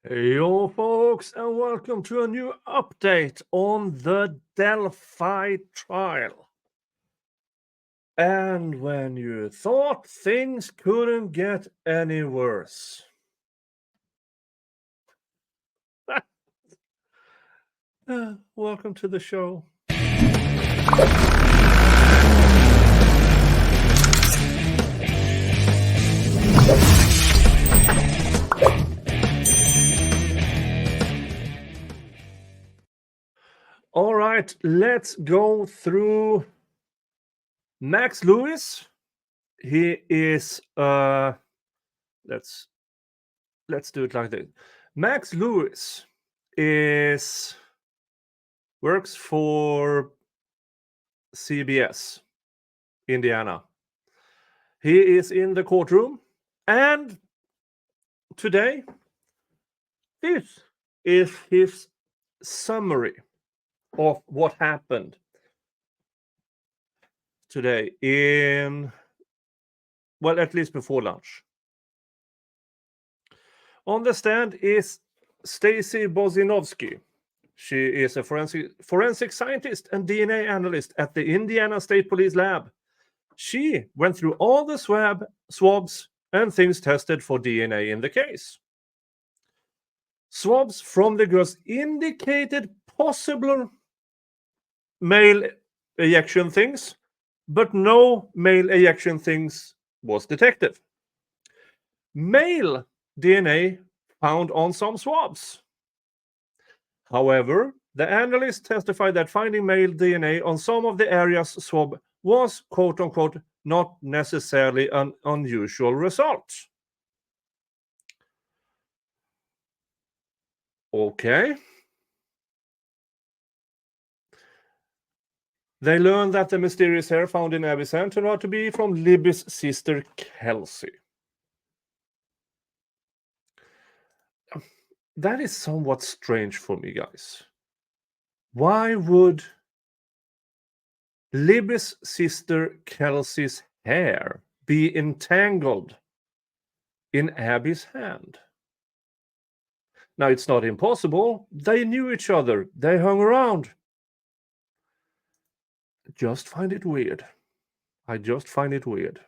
Hey, yo, folks, and welcome to a new update on the Delphi trial. And when you thought things couldn't get any worse. Welcome to the show. All right, let's go through Max Lewis. He is let's do it like this. Max Lewis works for CBS, Indiana. He is in the courtroom, and today, this is his summary of what happened today at least before lunch. On the stand is Stacy Bozinovsky. She is a forensic scientist and DNA analyst at the Indiana State Police Lab. She went through all the swabs and things tested for DNA in the case. Swabs from the girls indicated possible male ejection things, but no male ejection things was detected. Male DNA found on some swabs. However, the analyst testified that finding male DNA on some of the areas swab was, quote-unquote, not necessarily an unusual result. Okay. They learned that the mysterious hair found in Abby's hand turned out to be from Libby's sister, Kelsey. That is somewhat strange for me, guys. Why would Libby's sister, Kelsey's hair be entangled in Abby's hand? Now, it's not impossible. They knew each other. They hung around. Just find it weird. I just find it weird.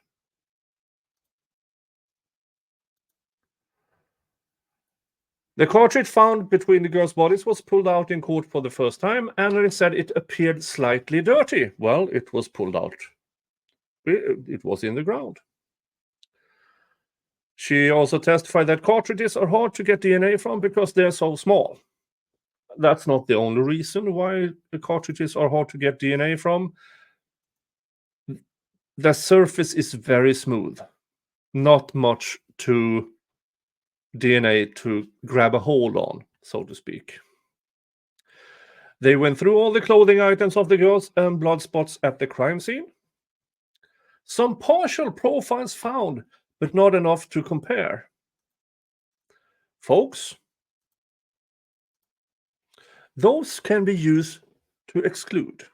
The cartridge found between the girls' bodies was pulled out in court for the first time, and they said it appeared slightly dirty. Well, it was pulled out. It was in the ground. She also testified that cartridges are hard to get DNA from because they're so small. That's not the only reason why the cartridges are hard to get DNA from. The surface is very smooth. Not much to DNA to grab a hold on, so to speak. They went through all the clothing items of the girls and blood spots at the crime scene. Some partial profiles found, but not enough to compare. Folks, those can be used to exclude.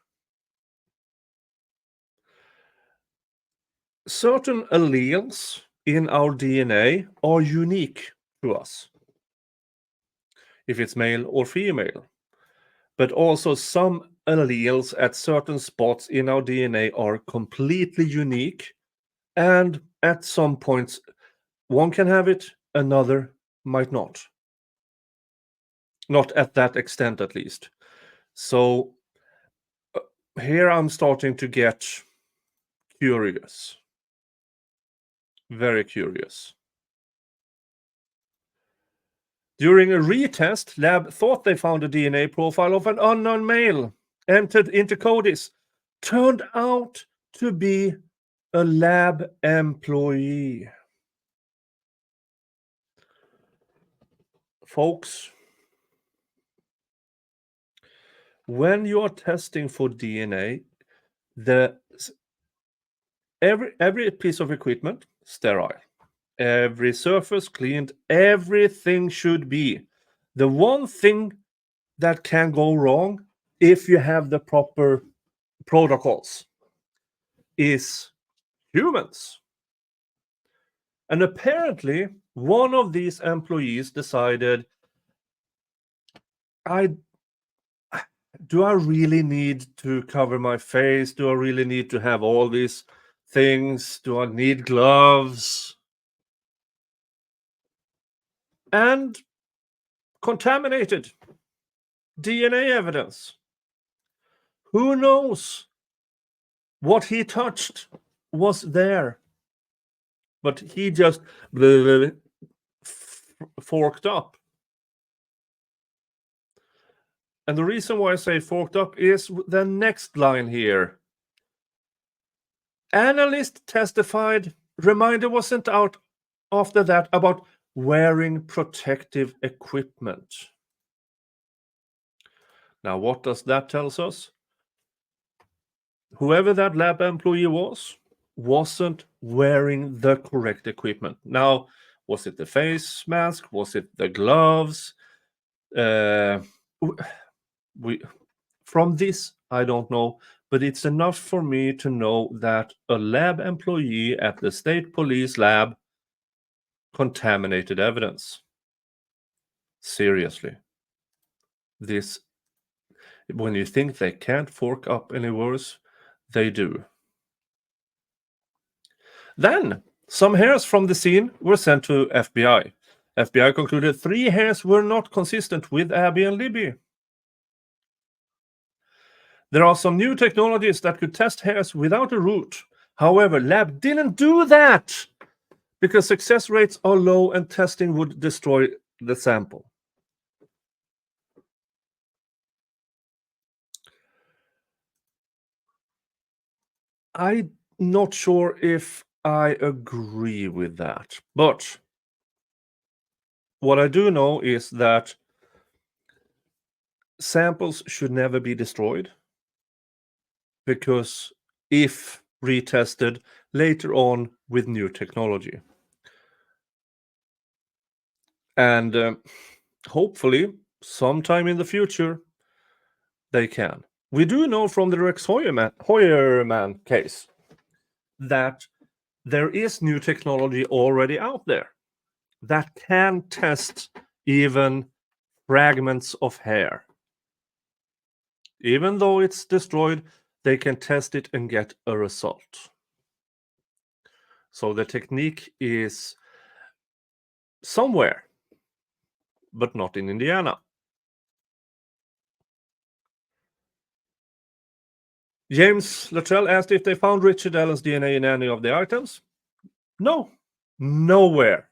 Certain alleles in our DNA are unique to us, if it's male or female. But also some alleles at certain spots in our DNA are completely unique, and at some points one can have it, another might not. Not at that extent, at least. So here I'm starting to get curious. Very curious. During a retest, lab thought they found a DNA profile of an unknown male entered into CODIS. Turned out to be a lab employee. Folks, when you are testing for DNA, every piece of equipment sterile. Every surface cleaned, everything should be. The one thing that can go wrong if you have the proper protocols is humans. And apparently, one of these employees decided, Do I really need to cover my face? Do I really need to have all these things? Do I need gloves? And contaminated DNA evidence. Who knows what he touched was there? But he just forked up. And the reason why I say forked up is the next line here. Analyst testified, reminder was sent out after that about wearing protective equipment. Now, what does that tell us? Whoever that lab employee wasn't wearing the correct equipment. Now, was it the face mask? Was it the gloves? From this, I don't know, but it's enough for me to know that a lab employee at the state police lab contaminated evidence. Seriously. This, when you think they can't fork up any worse, they do. Then, some hairs from the scene were sent to FBI. FBI concluded 3 hairs were not consistent with Abby and Libby. There are some new technologies that could test hairs without a root. However, lab didn't do that because success rates are low and testing would destroy the sample. I'm not sure if I agree with that, but what I do know is that samples should never be destroyed, because if retested later on with new technology. And hopefully, sometime in the future, they can. We do know from the Rex Hoyerman case that there is new technology already out there that can test even fragments of hair. Even though it's destroyed, they can test it and get a result. So the technique is somewhere, but not in Indiana. James Luttrell asked if they found Richard Allen's DNA in any of the items. No, nowhere.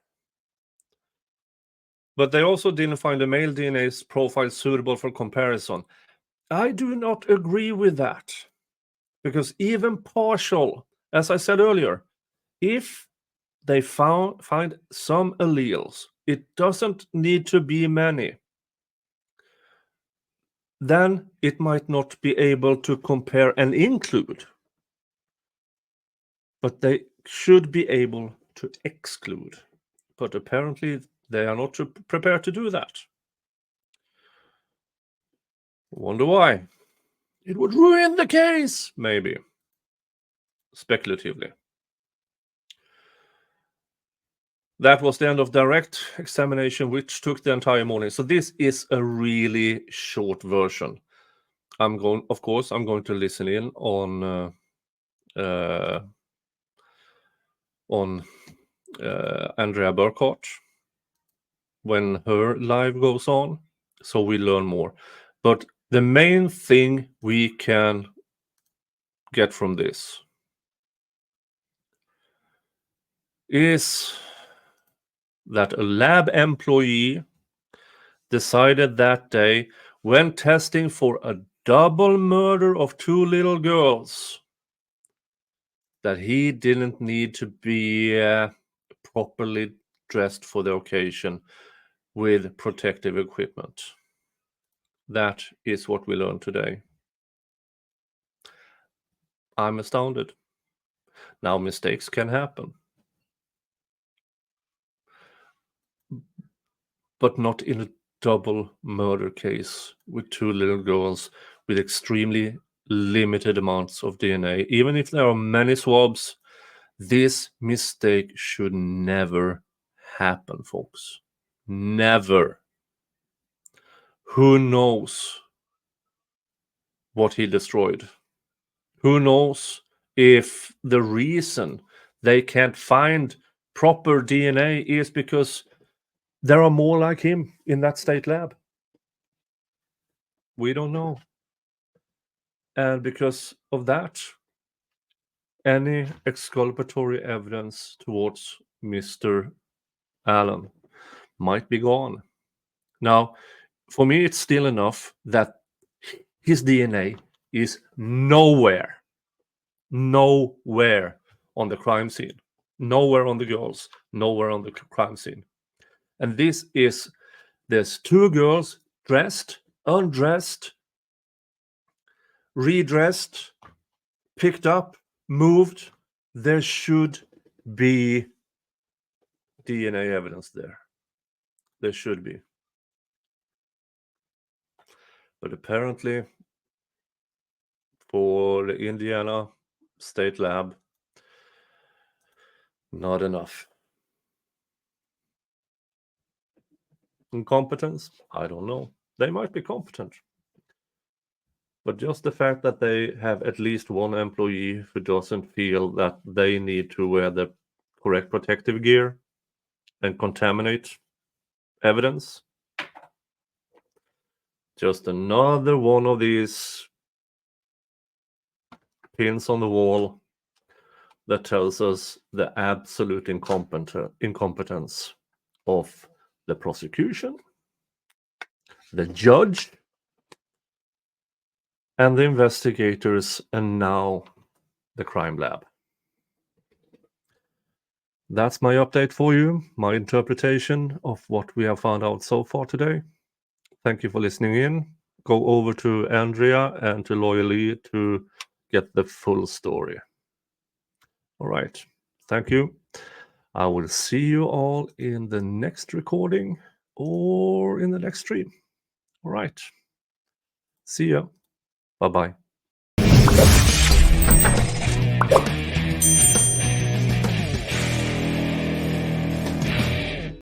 But they also didn't find a male DNA's profile suitable for comparison. I do not agree with that. Because even partial, as I said earlier, if they find some alleles, it doesn't need to be many. Then it might not be able to compare and include. But they should be able to exclude. But apparently they are not prepared to do that. Wonder why? It would ruin the case, maybe. Speculatively. That was the end of direct examination, which took the entire morning. So this is a really short version. I'm going to listen in on Andrea Burkhardt when her live goes on, so we learn more. But the main thing we can get from this is that a lab employee decided that day, when testing for a double murder of 2 little girls, that he didn't need to be properly dressed for the occasion with protective equipment. That is what we learned today. I'm astounded. Now, mistakes can happen. But not in a double murder case with 2 little girls with extremely limited amounts of DNA. Even if there are many swabs, this mistake should never happen, folks. Never. Who knows what he destroyed? Who knows if the reason they can't find proper DNA is because there are more like him in that state lab? We don't know. And because of that, any exculpatory evidence towards Mr. Allen might be gone. Now, for me, it's still enough that his DNA is nowhere on the crime scene, nowhere on the girls, nowhere on the crime scene. And there's two girls dressed, undressed, redressed, picked up, moved. There should be DNA evidence there. There should be. But apparently, for the Indiana State Lab, not enough. Incompetence? I don't know. They might be competent. But just the fact that they have at least one employee who doesn't feel that they need to wear the correct protective gear and contaminate evidence. Just another one of these pins on the wall that tells us the absolute incompetence of the prosecution, the judge, and the investigators, and now the crime lab. That's my update for you, my interpretation of what we have found out so far today. Thank you for listening in. Go over to Andrea and to Lawyer Lee to get the full story. All right. Thank you. I will see you all in the next recording or in the next stream. All right. See ya. Bye-bye.